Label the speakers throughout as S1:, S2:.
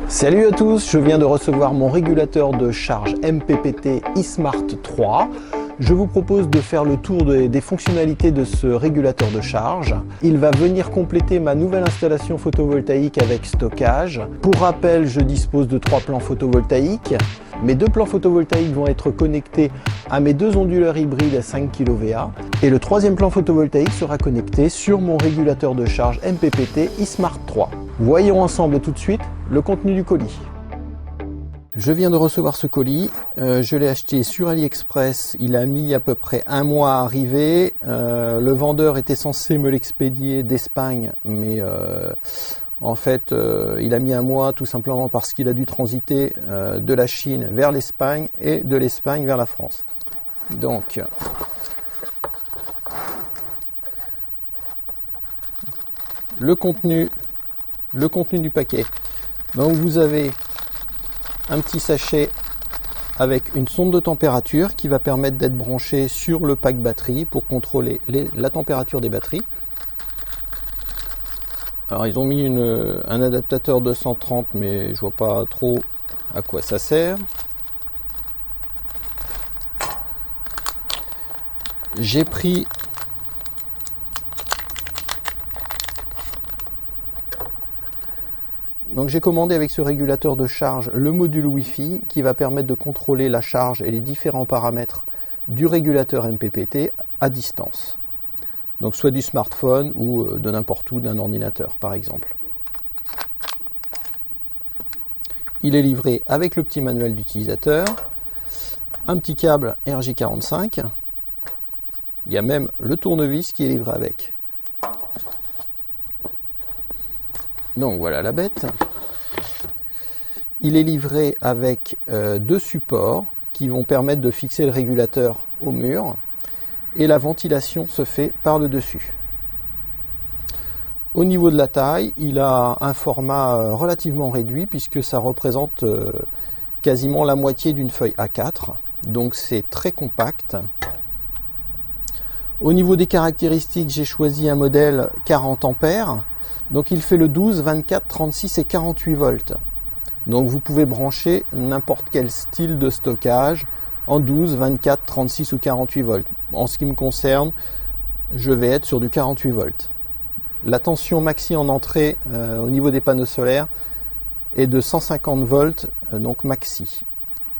S1: Salut à tous, je viens de recevoir mon régulateur de charge MPPT eSmart 3. Je vous propose de faire le tour des fonctionnalités de ce régulateur de charge. Il va venir compléter ma nouvelle installation photovoltaïque avec stockage. Pour rappel, je dispose de 3 plans photovoltaïques. Mes 2 plans photovoltaïques vont être connectés à mes 2 onduleurs hybrides à 5 kVA. Et le 3e plan photovoltaïque sera connecté sur mon régulateur de charge MPPT eSmart 3. Voyons ensemble tout de suite le contenu du colis. Je viens de recevoir ce colis, je l'ai acheté sur AliExpress, il a mis à peu près 1 mois à arriver. Le vendeur était censé me l'expédier d'Espagne, mais en fait il a mis 1 mois tout simplement parce qu'il a dû transiter de la Chine vers l'Espagne et de l'Espagne vers la France. Donc le contenu du paquet. Donc vous avez un petit sachet avec une sonde de température qui va permettre d'être branché sur le pack batterie pour contrôler la température des batteries. Alors ils ont mis un adaptateur 230, mais je vois pas trop à quoi ça sert. J'ai pris donc j'ai commandé avec ce régulateur de charge le module Wi-Fi qui va permettre de contrôler la charge et les différents paramètres du régulateur MPPT à distance. Donc soit du smartphone ou de n'importe où, d'un ordinateur par exemple. Il est livré avec le petit manuel d'utilisateur, un petit câble RJ45. Il y a même le tournevis qui est livré avec. Donc voilà la bête. Il est livré avec 2 supports qui vont permettre de fixer le régulateur au mur et la ventilation se fait par le dessus. Au niveau de la taille, il a un format relativement réduit puisque ça représente quasiment la moitié d'une feuille A4, donc c'est très compact. Au niveau des caractéristiques, j'ai choisi un modèle 40 ampères. Donc il fait le 12, 24, 36 et 48 volts. Donc vous pouvez brancher n'importe quel style de stockage en 12, 24, 36 ou 48 volts. En ce qui me concerne, je vais être sur du 48 volts. La tension maxi en entrée au niveau des panneaux solaires est de 150 volts, donc maxi.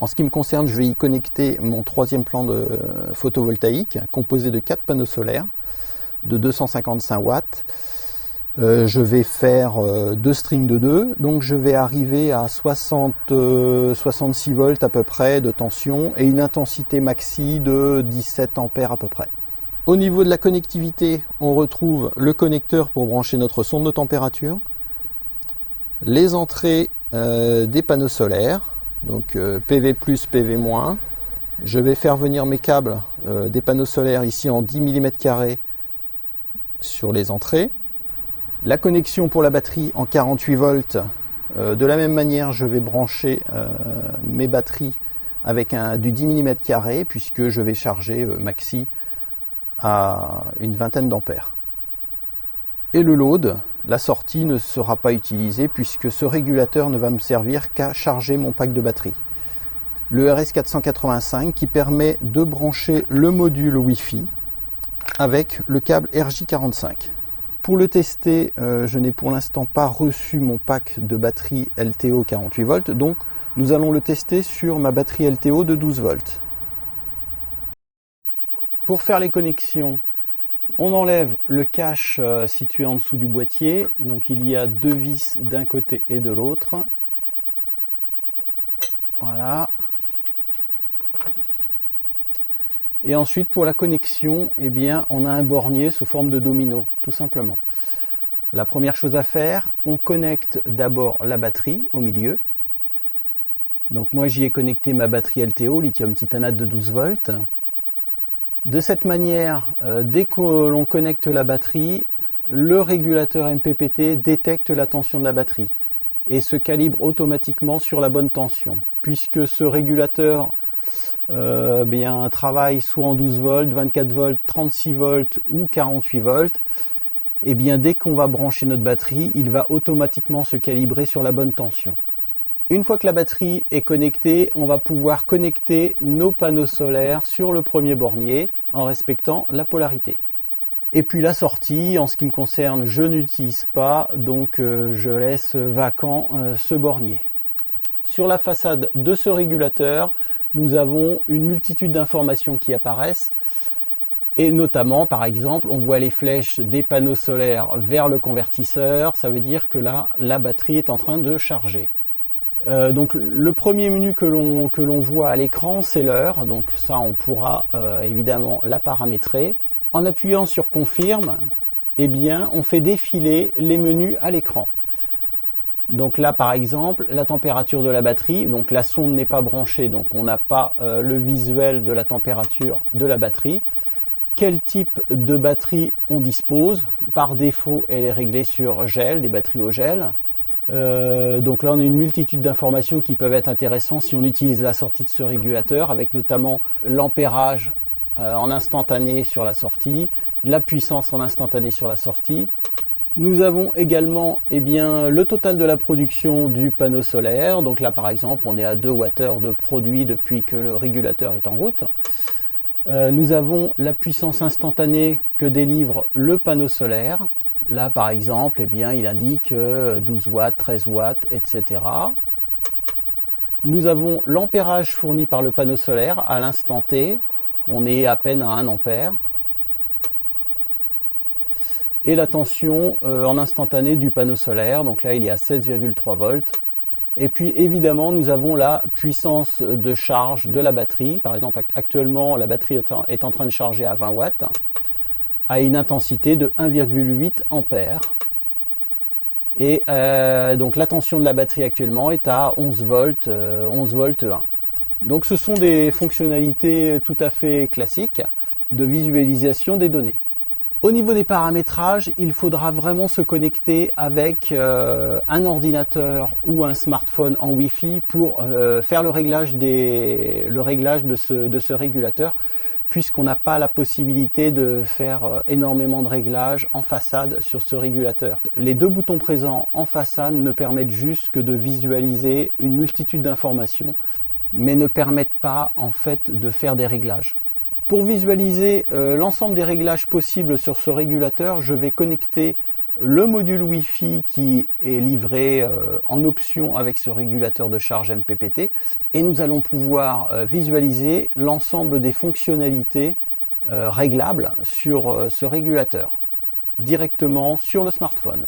S1: En ce qui me concerne, je vais y connecter mon 3e plan de photovoltaïque composé de 4 panneaux solaires de 255 watts. Je vais faire 2 strings de 2, donc je vais arriver à 66 volts à peu près de tension et une intensité maxi de 17 ampères à peu près. Au niveau de la connectivité, on retrouve le connecteur pour brancher notre sonde de température, les entrées des panneaux solaires, donc PV+, PV-. Je vais faire venir mes câbles des panneaux solaires ici en 10 mm² sur les entrées. La connexion pour la batterie en 48 volts, de la même manière je vais brancher mes batteries avec du 10 mm² puisque je vais charger maxi à une vingtaine d'ampères. Et le load, la sortie ne sera pas utilisée puisque ce régulateur ne va me servir qu'à charger mon pack de batterie. Le RS485 qui permet de brancher le module Wi-Fi avec le câble RJ45. Pour le tester, je n'ai pour l'instant pas reçu mon pack de batterie LTO 48 volts, donc nous allons le tester sur ma batterie LTO de 12 volts. Pour faire les connexions, on enlève le cache situé en dessous du boîtier, donc il y a 2 vis d'un côté et de l'autre. Voilà. Et ensuite, pour la connexion, eh bien, on a un bornier sous forme de domino, tout simplement. La première chose à faire, on connecte d'abord la batterie au milieu. Donc moi, j'y ai connecté ma batterie LTO, lithium titanate de 12 volts. De cette manière, dès que l'on connecte la batterie, le régulateur MPPT détecte la tension de la batterie et se calibre automatiquement sur la bonne tension, puisque ce régulateur travaille soit en 12 volts, 24 volts, 36 volts ou 48 volts. Et bien dès qu'on va brancher notre batterie, il va automatiquement se calibrer sur la bonne tension. Une fois que la batterie est connectée, on va pouvoir connecter nos panneaux solaires sur le premier bornier en respectant la polarité. Et puis la sortie, en ce qui me concerne, je n'utilise pas, donc je laisse vacant ce bornier. Sur la façade de ce régulateur, nous avons une multitude d'informations qui apparaissent. Et notamment, par exemple, on voit les flèches des panneaux solaires vers le convertisseur. Ça veut dire que là, la batterie est en train de charger. Donc le premier menu que l'on voit à l'écran, c'est l'heure. Donc ça, on pourra évidemment la paramétrer. En appuyant sur Confirme, eh bien, on fait défiler les menus à l'écran. Donc là, par exemple, la température de la batterie. Donc la sonde n'est pas branchée, donc on n'a pas le visuel de la température de la batterie. Quel type de batterie on dispose? Par défaut, elle est réglée sur gel, des batteries au gel. Donc là, on a une multitude d'informations qui peuvent être intéressantes si on utilise la sortie de ce régulateur, avec notamment l'ampérage en instantané sur la sortie, la puissance en instantané sur la sortie. Nous avons également le total de la production du panneau solaire. Donc là, par exemple, on est à 2 Wh de produit depuis que le régulateur est en route. Nous avons la puissance instantanée que délivre le panneau solaire. Là, par exemple, il indique 12 watts, 13 watts, etc. Nous avons l'ampérage fourni par le panneau solaire à l'instant T. On est à peine à 1 ampère. Et la tension en instantané du panneau solaire. Donc là, il est à 16,3 volts. Et puis évidemment, nous avons la puissance de charge de la batterie. Par exemple, actuellement, la batterie est en train de charger à 20 watts à une intensité de 1,8 ampères. Et donc la tension de la batterie actuellement est à 11 volts 1. Donc ce sont des fonctionnalités tout à fait classiques de visualisation des données. Au niveau des paramétrages, il faudra vraiment se connecter avec un ordinateur ou un smartphone en Wi-Fi pour faire le réglage de ce régulateur, puisqu'on n'a pas la possibilité de faire énormément de réglages en façade sur ce régulateur. Les 2 boutons présents en façade ne permettent juste que de visualiser une multitude d'informations, mais ne permettent pas en fait de faire des réglages. Pour visualiser l'ensemble des réglages possibles sur ce régulateur, je vais connecter le module Wi-Fi qui est livré en option avec ce régulateur de charge MPPT, et nous allons pouvoir visualiser l'ensemble des fonctionnalités réglables sur ce régulateur directement sur le smartphone.